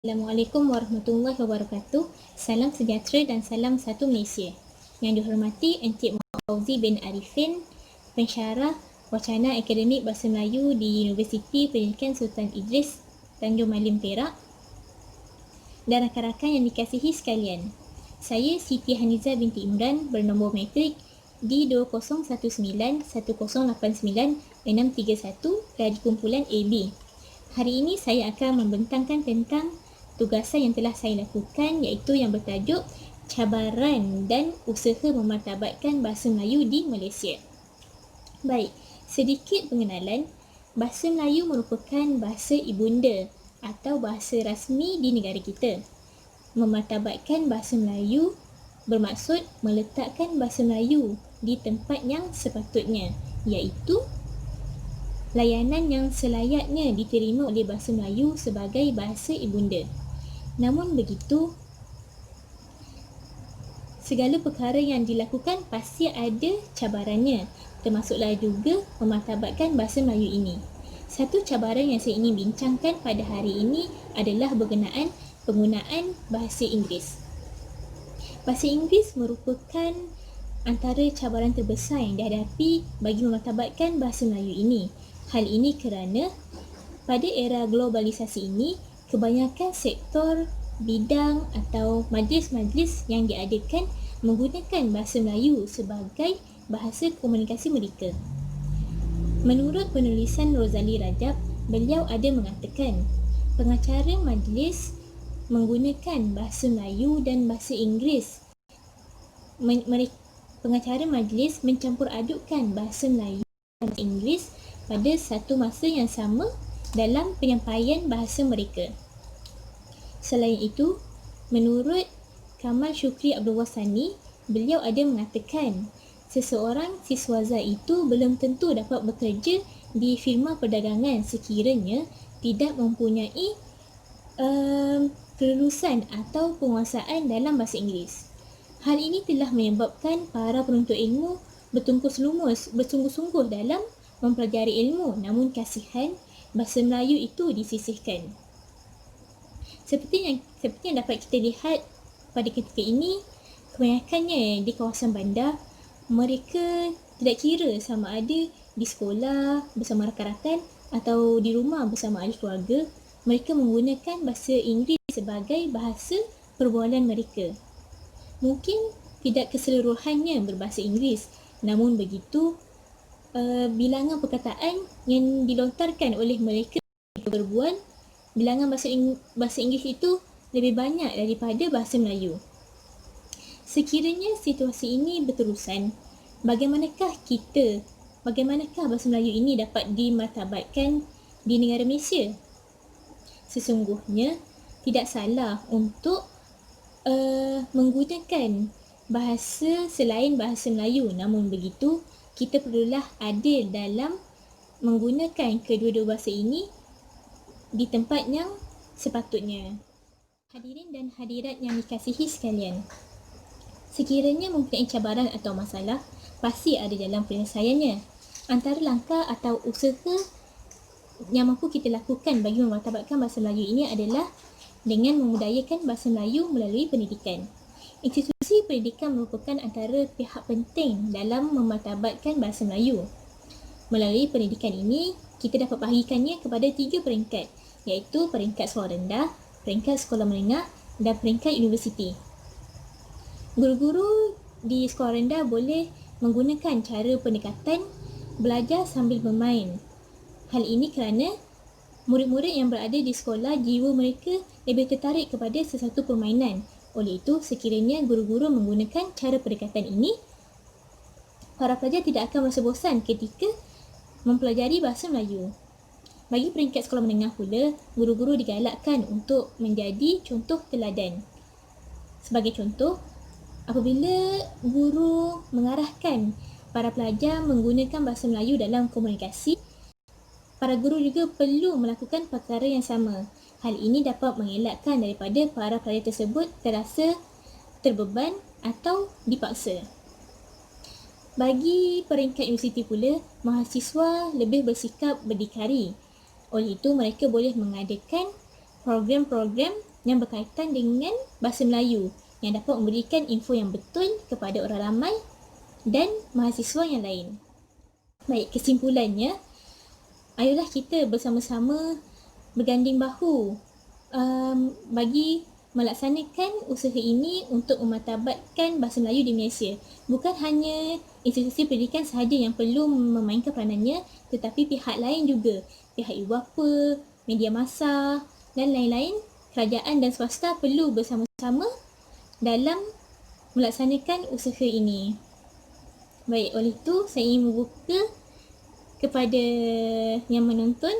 Assalamualaikum warahmatullahi wabarakatuh. Salam sejahtera dan salam satu Malaysia. Yang dihormati Encik Muhammad Fauzi bin Arifin, pensyarah wacana akademik Bahasa Melayu di Universiti Pendidikan Sultan Idris, Tanjung Malim, Perak. Dan rakan-rakan yang dikasihi sekalian, saya Siti Haniza binti Imran bernombor matrik D20191089631 dari kumpulan AB. Hari ini saya akan membentangkan tentang tugasan yang telah saya lakukan, iaitu yang bertajuk cabaran dan usaha memartabatkan bahasa Melayu di Malaysia. Baik, sedikit pengenalan. Bahasa Melayu merupakan bahasa ibunda atau bahasa rasmi di negara kita. Memartabatkan bahasa Melayu bermaksud meletakkan bahasa Melayu di tempat yang sepatutnya, iaitu layanan yang selayaknya diterima oleh bahasa Melayu sebagai bahasa ibunda. Namun begitu, segala perkara yang dilakukan pasti ada cabarannya, termasuklah juga memartabatkan bahasa Melayu ini. Satu cabaran yang saya ingin bincangkan pada hari ini adalah berkenaan penggunaan bahasa Inggeris. Bahasa Inggeris merupakan antara cabaran terbesar yang dihadapi bagi memartabatkan bahasa Melayu ini. Hal ini kerana pada era globalisasi ini, kebanyakan sektor, bidang atau majlis-majlis yang diadakan menggunakan bahasa Melayu sebagai bahasa komunikasi mereka. Menurut penulisan Rozali Rajab, beliau ada mengatakan, pengacara majlis menggunakan bahasa Melayu dan bahasa Inggeris. Pengacara majlis mencampur adukkan bahasa Melayu dan bahasa Inggeris pada satu masa yang sama dalam penyampaian bahasa mereka. Selain itu, menurut Kamal Syukri Abdul Wasani, beliau ada mengatakan seseorang siswaza itu belum tentu dapat bekerja di firma perdagangan sekiranya tidak mempunyai kelulusan atau penguasaan dalam bahasa Inggeris. Hal ini telah menyebabkan para penuntut ilmu bersungguh-sungguh dalam mempelajari ilmu, namun kasihan bahasa Melayu itu disisihkan. Seperti yang dapat kita lihat pada ketika ini, kebanyakannya di kawasan bandar, mereka tidak kira sama ada di sekolah bersama rakan-rakan atau di rumah bersama ahli keluarga, mereka menggunakan bahasa Inggeris sebagai bahasa perbualan mereka. Mungkin tidak keseluruhannya berbahasa Inggeris, namun begitu bilangan perkataan yang dilontarkan oleh mereka berbual, bilangan bahasa Inggeris itu lebih banyak daripada bahasa Melayu. Sekiranya situasi ini berterusan, bagaimanakah bahasa Melayu ini dapat dimartabatkan di negara Malaysia? Sesungguhnya tidak salah untuk menggunakan bahasa selain bahasa Melayu, namun begitu kita perlulah adil dalam menggunakan kedua-dua bahasa ini di tempat yang sepatutnya. Hadirin dan hadirat yang dikasihi sekalian, sekiranya mempunyai cabaran atau masalah, pasti ada jalan penyelesaiannya. Antara langkah atau usaha yang mampu kita lakukan bagi memartabatkan bahasa Melayu ini adalah dengan memudayakan bahasa Melayu melalui pendidikan. Institusi pendidikan merupakan antara pihak penting dalam memartabatkan bahasa Melayu. Melalui pendidikan ini, kita dapat bahagikannya kepada 3 peringkat, iaitu peringkat sekolah rendah, peringkat sekolah menengah dan peringkat universiti. Guru-guru di sekolah rendah boleh menggunakan cara pendekatan belajar sambil bermain. Hal ini kerana murid-murid yang berada di sekolah, jiwa mereka lebih tertarik kepada sesuatu permainan. Oleh itu, sekiranya guru-guru menggunakan cara pendekatan ini, para pelajar tidak akan merasa bosan ketika mempelajari bahasa Melayu. Bagi peringkat sekolah menengah pula, guru-guru digalakkan untuk menjadi contoh teladan. Sebagai contoh, apabila guru mengarahkan para pelajar menggunakan bahasa Melayu dalam komunikasi, para guru juga perlu melakukan perkara yang sama. Hal ini dapat mengelakkan daripada para pelajar tersebut terasa terbeban atau dipaksa. Bagi peringkat universiti pula, mahasiswa lebih bersikap berdikari. Oleh itu, mereka boleh mengadakan program-program yang berkaitan dengan bahasa Melayu yang dapat memberikan info yang betul kepada orang ramai dan mahasiswa yang lain. Baik, kesimpulannya, ayolah kita bersama-sama berganding bahu bagi melaksanakan usaha ini untuk memartabatkan bahasa Melayu di Malaysia. Bukan hanya institusi pendidikan sahaja yang perlu memainkan peranannya, tetapi pihak lain juga, pihak ibu bapa, media massa dan lain-lain, kerajaan dan swasta perlu bersama-sama dalam melaksanakan usaha ini. Baik, oleh itu saya ingin membuka kepada yang menonton,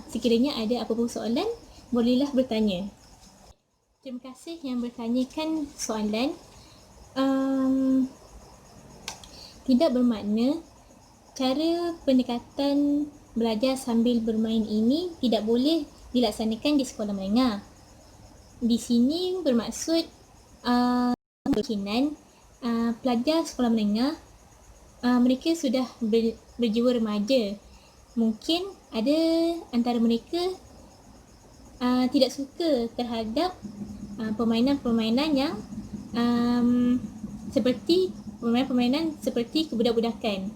sekiranya ada apa-apa soalan, bolehlah bertanya. Terima kasih yang bertanyakan soalan. Tidak bermakna cara pendekatan belajar sambil bermain ini tidak boleh dilaksanakan di sekolah menengah. Di sini bermaksud kemungkinan pelajar sekolah menengah mereka sudah berjiwa remaja. Mungkin ada antara mereka tidak suka terhadap permainan-permainan yang seperti permainan-permainan seperti kebudak-budakan.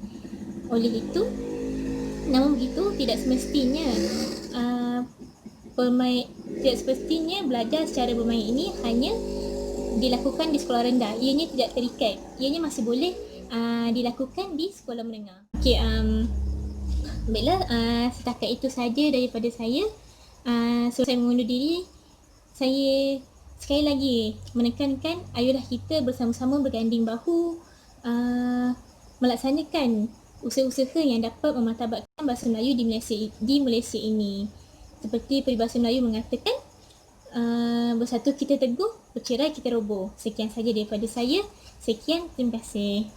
Oleh itu, namun begitu tidak semestinya tidak semestinya belajar secara bermain ini hanya dilakukan di sekolah rendah. Ianya tidak terikat. Ianya masih boleh dilakukan di sekolah menengah. Okey, baiklah, setakat itu saja daripada saya. So saya mengundur diri. Saya sekali lagi menekankan, ayolah kita bersama-sama berganding bahu melaksanakan usaha-usaha yang dapat memartabatkan bahasa Melayu di Malaysia ini. Seperti peribahasa Melayu mengatakan, bersatu kita teguh, bercerai kita roboh. Sekian saja daripada saya. Sekian, terima kasih.